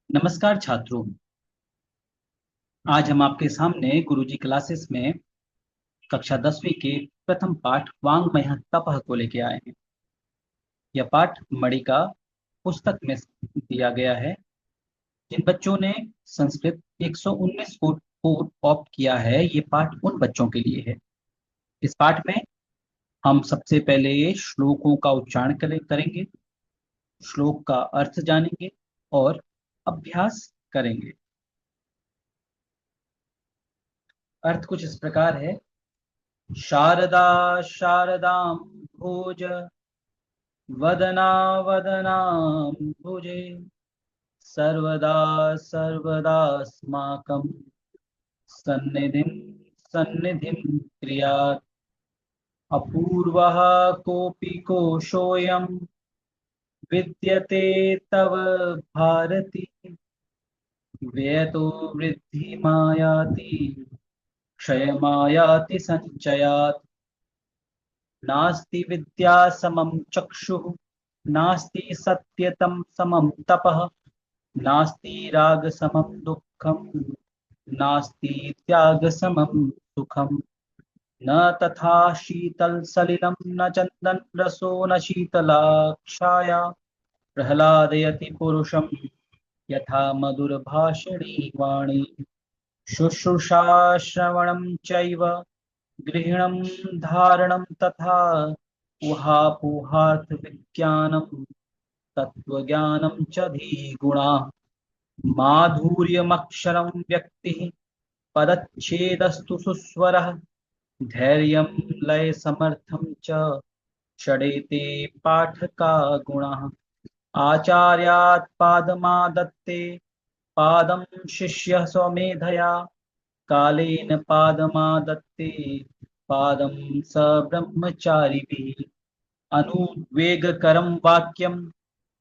नमस्कार छात्रों। आज हम आपके सामने गुरुजी क्लासेस में कक्षा 10वीं के प्रथम पाठ वाङ्मयः तपः को लेके आए हैं। यह पाठ मणिका पुस्तक में दिया गया है। जिन बच्चों ने संस्कृत 119 को ऑप्ट किया है, ये पाठ उन बच्चों के लिए है। इस पाठ में हम सबसे पहले श्लोकों का उच्चारण करेंगे, श्लोक का अर्थ जानेंगे और अभ्यास करेंगे। अर्थ कुछ इस प्रकार है। शारदा शारदां भोज वदना वदनाम्बुजे सर्वदा सर्वदास्माकं सन्निधिं सन्निधिं क्रियात्। अपूर्वः कोऽपि कोशोऽयं विद्यते तव भारति। व्ययतो वृद्धिमायाति क्षयमायाति संचयात्। नास्ति विद्या समं चक्षुः नास्ति सत्यतं समं तपः नास्ति राग समं दुःखं नास्ति त्याग समं सुखम्। न तथा शीतल सलिलं न चन्दन रसो न शीतलाक्षाया प्रह्लादयति पुरुषं यथा मधुर भाषिणी वाणी। शुश्रूषा श्रवणं चैव गृह्णं धारणं तथा ऊहापोहार्थ विज्ञानं तत्त्वज्ञानं च धीगुणा। माधुर्यमक्षरं व्यक्तिः पदच्छेदस्तु सुस्वरः धैर्यं लयसमर्थं च षडेते पाठका गुणाः। आचार्यात् पादमादत्ते पादं शिष्यः स्वमेधया कालेन पादमादत्ते पादं स ब्रह्मचारिभिः। अनुवेगकरं वाक्यं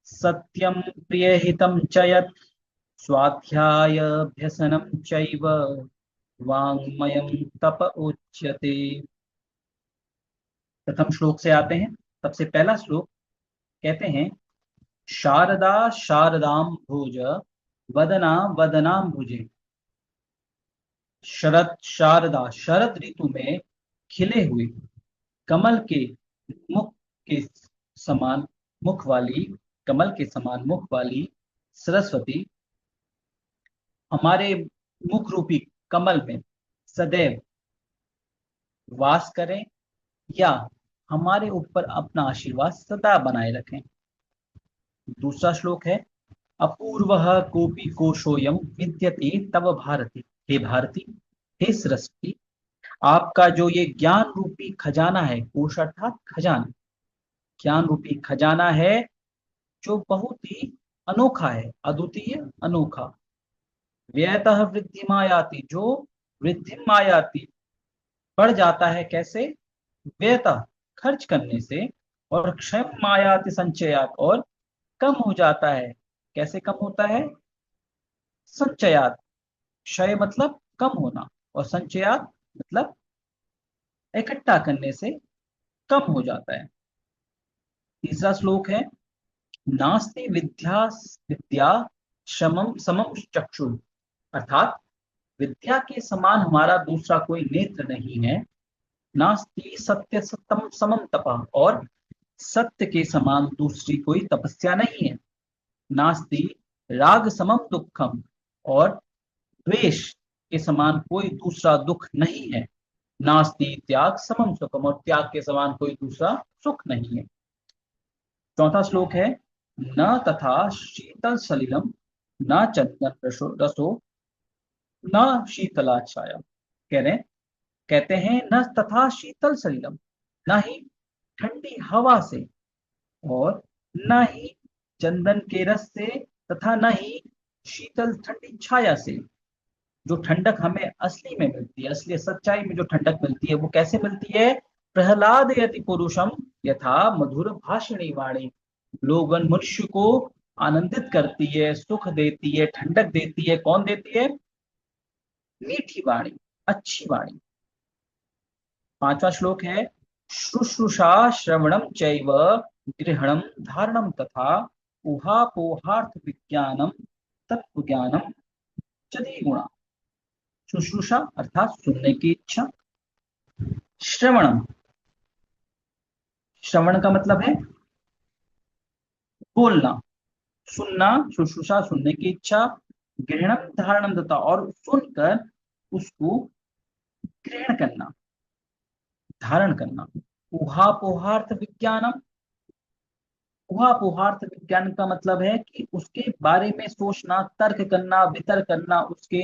सत्यं प्रियहितं च यत् स्वाध्यायाभ्यसनं चैव वाङ्मयं तप उच्यते। प्रथम श्लोक से आते हैं। सबसे पहला श्लोक कहते हैं, शारदा शारदां भोज वदना वदनां भुजे। शरद शारदा शरद ऋतु में खिले हुए कमल के मुख के समान मुख वाली कमल के समान मुख वाली सरस्वती हमारे मुख रूपी कमल में सदैव वास करें या हमारे ऊपर अपना आशीर्वाद सदा बनाए रखें। दूसरा श्लोक है, अपूर्वः कोपि कोशोऽयं विद्यते तव भारती। हे भारती, हे सरस्वती, आपका जो ये ज्ञान रूपी खजाना है, कोश अर्थात खजाना, ज्ञान रूपी खजाना है जो बहुत ही अनोखा है, अद्वितीय अनोखा। व्ययतः वृद्धिमायाति, जो वृद्धिमायाति बढ़ जाता है, कैसे? व्ययतः खर्च करने से, और क्षयमायाति संचयात, और कम हो जाता है। कैसे कम होता है? संचयात, क्षय मतलब कम होना और संचयात मतलब इकट्ठा करने से कम हो जाता है। तीसरा श्लोक है, नास्ति विद्या विद्या समम समम चक्षु, अर्थात विद्या के समान हमारा दूसरा कोई नेत्र नहीं है। नास्ति सत्य सतम समम तपः, और सत्य के समान दूसरी कोई तपस्या नहीं है। नास्ति राग समम दुखम, और द्वेष के समान कोई दूसरा दुख नहीं है। नास्ति त्याग समम सुखम, और त्याग के समान कोई दूसरा सुख नहीं है। चौथा श्लोक है, न तथा शीतल सलिलम न चंदन रसो न शीतला छाया। कहते हैं न तथा शीतल सलिलम, न ही ठंडी हवा से और न ही चंदन के रस से तथा न ही शीतल ठंडी छाया से। जो ठंडक हमें असली में मिलती है, असली सच्चाई में जो ठंडक मिलती है, वो कैसे मिलती है? प्रहलाद यति पुरुषम यथा मधुर भाषिणी वाणी। लोगन मनुष्य को आनंदित करती है, सुख देती है, ठंडक देती है। कौन देती है? मीठी वाणी, अच्छी वाणी। पांचवा श्लोक है, शुश्रूषा श्रवणम चैव गृहणम धारणम तथा ऊहापोहार्थ विज्ञानम तत्व ज्ञानम चदी गुणा। शुश्रूषा अर्थात सुनने की इच्छा। श्रवणम, श्रवण का मतलब है बोलना। सुनना, शुश्रूषा सुनने की इच्छा। ग्रहणम धारणम तथा, और सुनकर उसको ग्रहण करना, धारण करना। उहापोहार्थ विज्ञानम, उहापोहार्थ विज्ञान का मतलब है कि उसके बारे में सोचना, तर्क करना, वितर्क करना, उसके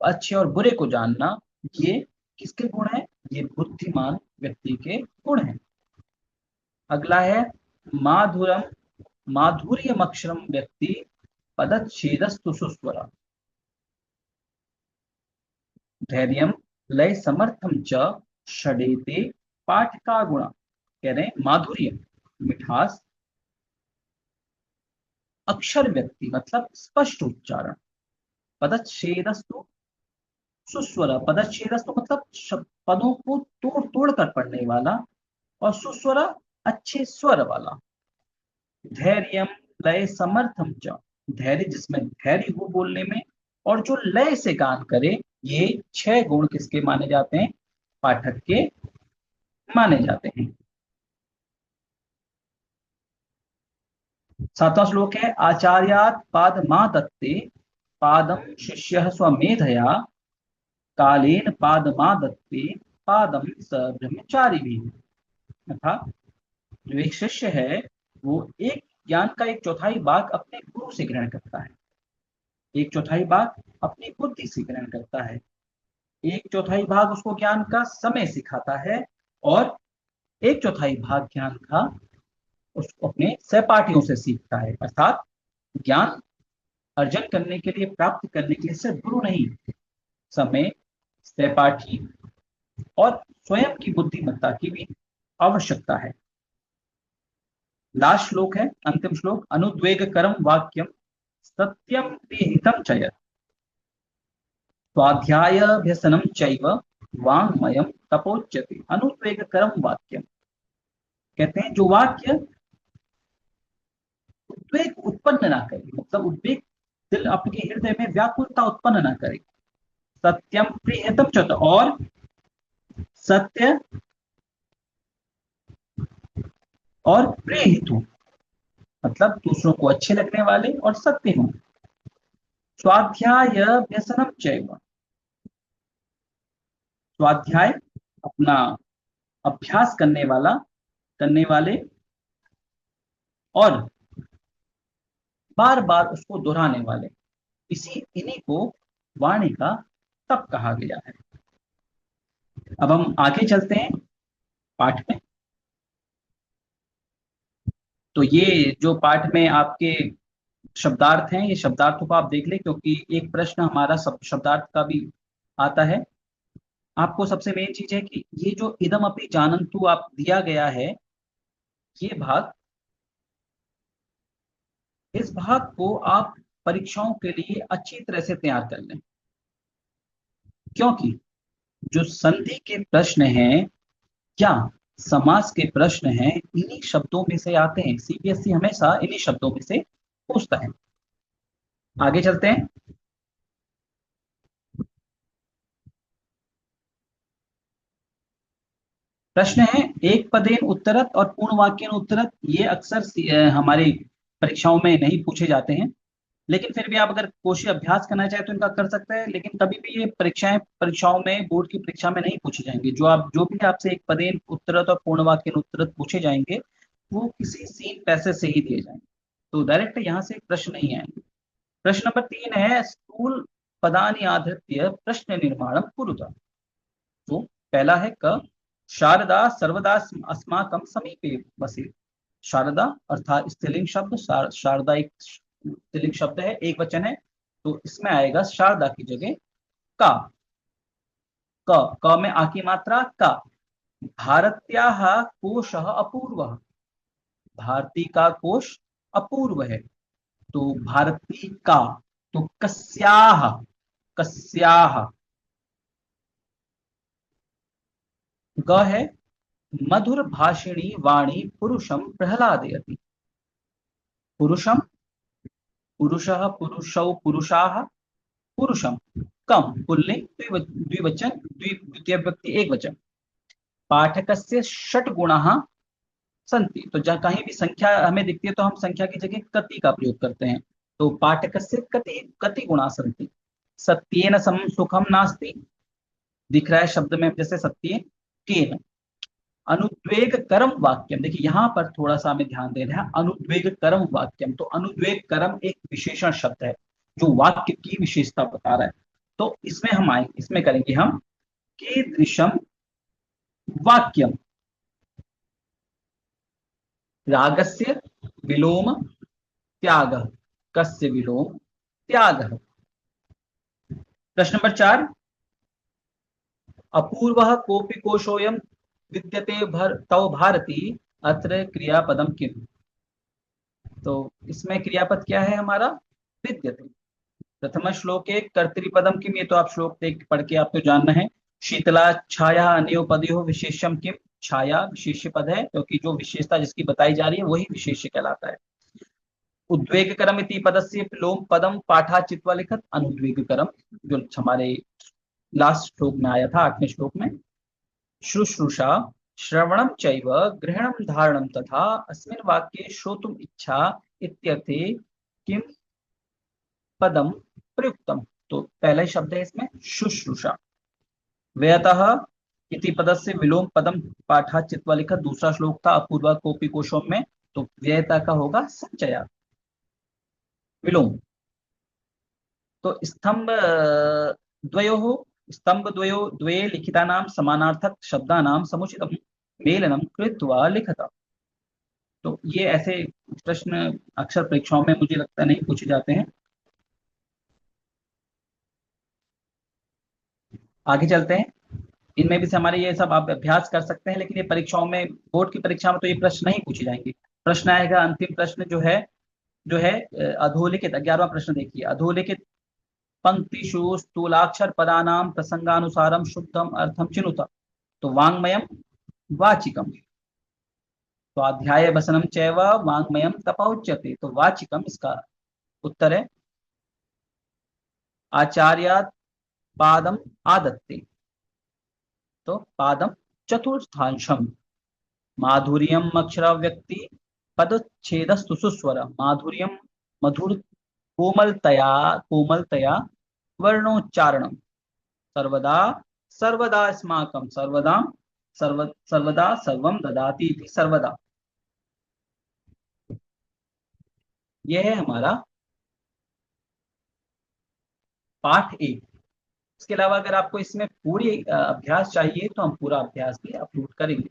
अच्छे और बुरे को जानना। ये किसके गुण है? ये बुद्धिमान व्यक्ति के गुण हैं। अगला है माधुरम, माधुर्यम अक्षरम व्यक्ति पदच्छेदस्तु सुस्वरा। धैर्यम लय समर्थम च षडेते पाठ का गुण। कह रहे हैं माधुर्य, मिठास। अक्षर व्यक्ति मतलब स्पष्ट उच्चारण। पदच्छेदस्तु सुस्वर, पदच्छेदस्तु मतलब पदों को तोड़ तोड़ कर पढ़ने वाला, और सुस्वर अच्छे स्वर वाला। धैर्यम लय समर्थम च, धैर्य जिसमें धैर्य हो बोलने में, और जो लय से गान करे। ये 6 गुण किसके माने जाते हैं? पाठक के माने जाते हैं। 7वां श्लोक है आचार्यात् पादमा दत्ते पादम शिष्यः स्वमेधया कालेन पादमा दत्ते पादम स ब्रह्मचारी भी। अर्थात जो एक शिष्य है वो एक ज्ञान का एक चौथाई भाग अपने गुरु से ग्रहण करता है, एक चौथाई भाग अपनी बुद्धि से ग्रहण करता है, एक चौथाई भाग उसको ज्ञान का समय सिखाता है, और एक चौथाई भाग ज्ञान का उसको अपने सहपाठियों से सीखता है। अर्थात ज्ञान अर्जन करने के लिए, प्राप्त करने के लिए सिर्फ गुरु नहीं, समय, सहपाठी और स्वयं की बुद्धिमत्ता की भी आवश्यकता है। लास्ट श्लोक है, अंतिम श्लोक। अनुद्वेग करम वाक्यम सत्यम विहितम चयत स्वाध्यायाभ्यसनम चैव वाङ्मयम तपोच्यते। अनुद्वेग करम वाक्यम, कहते हैं जो वाक्य उद्वेग उत्पन्न ना करे, मतलब उद्वेग दिल आपके हृदय में व्याकुलता उत्पन्न ना करे। सत्यम प्रियतम चत, और सत्य और प्रिय हितु, मतलब दूसरों को अच्छे लगने वाले और सत्य हो। स्वाध्याय व्यसनम चैव, स्वाध्याय अपना अभ्यास करने वाले, और बार बार उसको दोहराने वाले, इन्हीं को वाणी का तप कहा गया है। अब हम आगे चलते हैं पाठ में। तो ये जो पाठ में आपके शब्दार्थ हैं, ये शब्दार्थों को आप देख लें, क्योंकि एक प्रश्न हमारा शब्दार्थ का भी आता है। आपको सबसे मेन चीज है कि ये जो इदम अपि जानन्तु आप दिया गया है, ये भाग, इस भाग को आप परीक्षाओं के लिए अच्छी तरह से तैयार कर लें, क्योंकि जो संधि के प्रश्न हैं या समास के प्रश्न हैं, इन्हीं शब्दों में से आते हैं। सीबीएसई हमेशा इन्हीं शब्दों में से पूछता है। आगे चलते हैं। प्रश्न है एक पदेन उत्तरत और पूर्ण वाक्यन उत्तरत। ये अक्सर हमारी परीक्षाओं में नहीं पूछे जाते हैं, लेकिन फिर भी आप अगर कोशिश अभ्यास करना चाहे तो इनका कर सकते हैं। लेकिन कभी भी ये परीक्षाओं में, बोर्ड की परीक्षा में नहीं पूछे जाएंगे। जो भी आपसे एक पदेन उत्तरत और पूर्ण वाक्यन उत्तरत पूछे जाएंगे, वो किसी सीन पैसे से ही दिए जाएंगे, तो डायरेक्ट यहाँ से प्रश्न नहीं आएंगे। प्रश्न नंबर 3 है स्थूल पदानि आधृत्य प्रश्न निर्माणम कुरुता। तो पहला है क, शारदा सर्वदा अस्माकं समीपे वसेत्। शारदा अर्थात स्त्रीलिंग शब्द, शारदा एक स्त्रीलिंग शब्द है, एक वचन है, तो इसमें आएगा शारदा की जगह का। क में आ की मात्रा का। भारत्याः कोशः अपूर्वः, भारती का कोश अपूर्व है, तो भारती का। तो कस्याः, कस्याः। ग है मधुर भाषिणी वाणी पुरुषम प्रहलादयति। पुरुषम पुरुषः पुरुषौ पुरुषाः पुरुषम। कम पुल्लिंग द्विवचन द्वितीय व्यक्ति एक वचन। पाठकस्य षट गुणाः संति। तो जहाँ कहीं भी संख्या हमें दिखती है तो हम संख्या की जगह कति का प्रयोग करते हैं। तो पाठकस्य कति कति गुणा संति। सत्येन सम सुखम नास्ति। दिख रहा है शब्द में जैसे सत्य केन। अनुद्वेग करम वाक्यम। देखिए यहां पर थोड़ा सा हमें ध्यान देना है। अनुद्वेग करम वाक्यम, तो अनुद्वेग करम एक विशेषण शब्द है जो वाक्य की विशेषता बता रहा है। तो इसमें हम आए, इसमें करेंगे हम कीदृशम वाक्यम। रागस्य विलोम त्याग। कस्य विलोम त्याग। प्रश्न नंबर 4। अपूर्व कोपि कोशोयम विद्यते तव भारती अत्र क्रियापदम किम। तो इसमें क्रियापद क्या है हमारा, विद्यते। प्रथम श्लोके कर्तृपदम किम, ये तो आप श्लोक देख पढ़ के आपको जानना है। शीतला छाया अनयोपदयो विशेषम किम। छाया विशेष्य पद है क्योंकि जो विशेषता जिसकी बताई जा रही है वही विशेष्य कहलाता है। उद्वेगकरम इति पदस्य लोम पदम पाठा चित्वा लिखत। अनुद्वेगकरम जो हमारे लास्ट श्लोक में आया था, 8वें श्लोक में। शुश्रूषा श्रवणम चैव ग्रहणम धारणम तथा अस्मिन् वाक्ये श्रोतुम इच्छा इत्यर्थे किम पदम प्रयुक्तम। तो पहला ही शब्द है इसमें शुश्रूषा। व्यतः इति पदस्य विलोम पदम पाठा चित्वा लिखत। दूसरा श्लोक था अपूर्वा कोपि कोशोम में, तो व्ययता का होगा संचया विलोम। तो स्तंभ द्वयो द्वे लिखितानां समानार्थक शब्दानां समुचितं मेलनं कृत्वा लिखता। तो ये ऐसे प्रश्न अक्सर परीक्षाओं में मुझे लगता नहीं पूछे जाते हैं। आगे चलते हैं। इनमें भी से हमारे ये सब आप अभ्यास कर सकते हैं, लेकिन ये परीक्षाओं में, बोर्ड की परीक्षा में तो ये प्रश्न नहीं पूछे जाएंगे। प्रश्न आएगा अंतिम प्रश्न जो है अधोलिखित 11वां प्रश्न देखिए। अधोलिखित पंक्तिषु स्थूलाक्षर पदानां प्रसंगानुसारम शुद्धम अर्थम चिनुत। तो वांग्मयम वाचिकम। तो अध्याय वसनम चैव वांग्मयम तपोच्यते। तो वाचिकम इसका उत्तर है। आचार्यात् पादम आदत्ते। तो पादम चतुर्थांशम। माधुर्यम अक्षर व्यक्ति पदच्छेदस्तु सुस्वर। माधुर्यम मधुर कोमलतया कोमलतया वर्णोच्चारणम। सर्वदा सर्वदा अस्माकं सर्वदा सर्वम ददाति इति सर्वदा। यह है हमारा पाठ 1। इसके अलावा अगर आपको इसमें पूरी अभ्यास चाहिए तो हम पूरा अभ्यास भी अपलोड करेंगे।